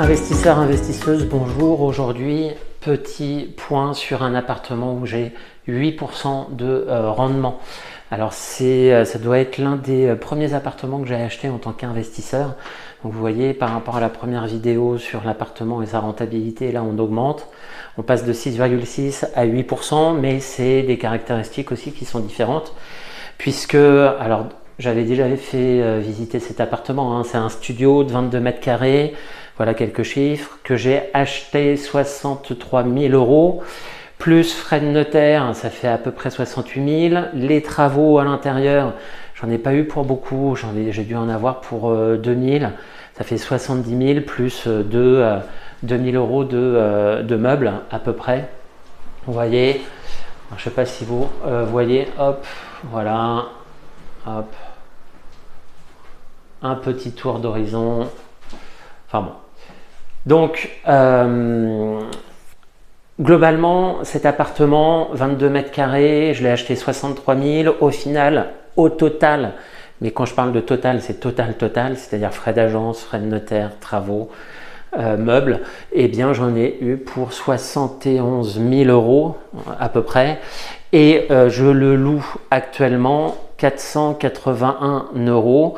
Investisseurs, investisseuses, bonjour. Aujourd'hui, petit point sur un appartement où j'ai 8% de rendement. Alors ça doit être l'un des premiers appartements que j'ai acheté en tant qu'investisseur. Donc vous voyez, par rapport à la première vidéo sur l'appartement et sa rentabilité, là on augmente. On passe de 6,6 à 8%, mais c'est des caractéristiques aussi qui sont différentes. Puisque, alors j'avais déjà fait visiter cet appartement, hein. C'est un studio de 22 mètres carrés. Voilà quelques chiffres, que j'ai acheté 63 000 euros, plus frais de notaire, ça fait à peu près 68 000. Les travaux à l'intérieur, j'en ai pas eu pour beaucoup, j'ai dû en avoir pour 2 000. Ça fait 70 000 plus 2 000 euros de meubles à peu près. Vous voyez, alors, je sais pas si vous voyez, hop, voilà, hop, un petit tour d'horizon. Enfin bon. Donc, globalement, cet appartement, 22 mètres carrés, je l'ai acheté 63 000. Au final, au total, mais quand je parle de total, c'est total, c'est-à-dire frais d'agence, frais de notaire, travaux, meubles, eh bien j'en ai eu pour 71 000 euros à peu près. Et je le loue actuellement 481 euros.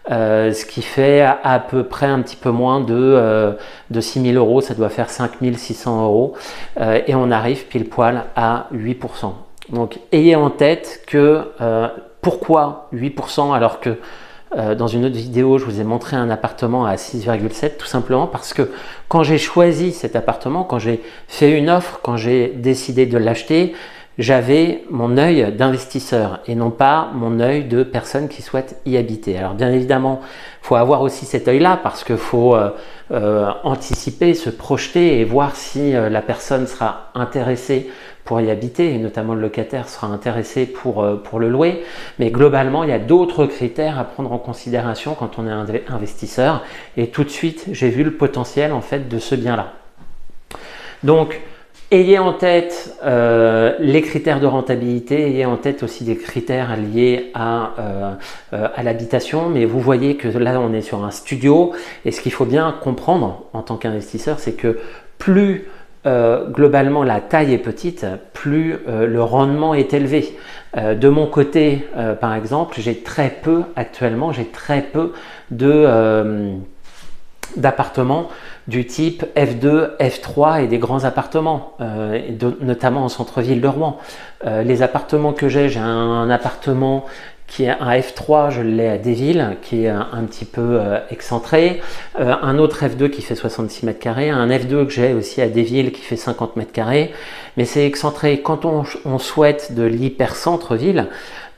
Ce qui fait à peu près un petit peu moins de 6 000 euros, ça doit faire 5 600 euros et on arrive pile poil à 8%. Donc ayez en tête que pourquoi 8% alors que dans une autre vidéo je vous ai montré un appartement à 6,7, tout simplement parce que quand j'ai choisi cet appartement, quand j'ai fait une offre, quand j'ai décidé de l'acheter, j'avais mon œil d'investisseur et non pas mon œil de personne qui souhaite y habiter. Alors bien évidemment, il faut avoir aussi cet œil-là parce qu'il faut anticiper, se projeter et voir si la personne sera intéressée pour y habiter et notamment le locataire sera intéressé pour le louer. Mais globalement, il y a d'autres critères à prendre en considération quand on est investisseur et tout de suite, j'ai vu le potentiel en fait de ce bien-là. Donc, ayez en tête les critères de rentabilité, ayez en tête aussi des critères liés à l'habitation, mais vous voyez que là on est sur un studio et ce qu'il faut bien comprendre en tant qu'investisseur, c'est que plus globalement la taille est petite, plus le rendement est élevé. De mon côté, par exemple, actuellement j'ai très peu d'appartements du type F2, F3 et des grands appartements, notamment en centre-ville de Rouen. Les appartements que j'ai un appartement qui est un F3, je l'ai à Desvilles, qui est un petit peu excentré, un autre F2 qui fait 66 mètres carrés, un F2 que j'ai aussi à Desvilles qui fait 50 mètres carrés, mais c'est excentré. Quand on souhaite de l'hyper-centre-ville,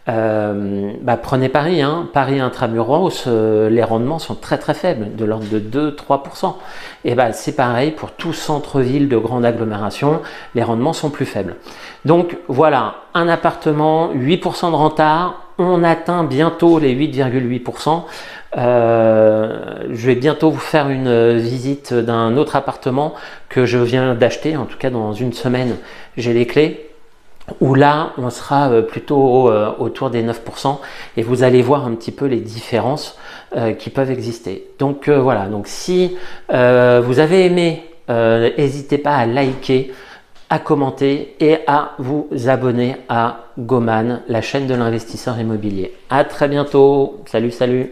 prenez Paris, hein. Paris intramuros, les rendements sont très faibles, de l'ordre de 2-3%. Et c'est pareil pour tout centre-ville de grande agglomération, les rendements sont plus faibles. Donc voilà, un appartement, 8% de renta, on atteint bientôt les 8,8%. Je vais bientôt vous faire une visite d'un autre appartement que je viens d'acheter, en tout cas dans une semaine, j'ai les clés. Où là, on sera plutôt autour des 9% et vous allez voir un petit peu les différences qui peuvent exister. Donc voilà, donc si vous avez aimé, n'hésitez pas à liker, à commenter et à vous abonner à Goman, la chaîne de l'investisseur immobilier. À très bientôt, salut.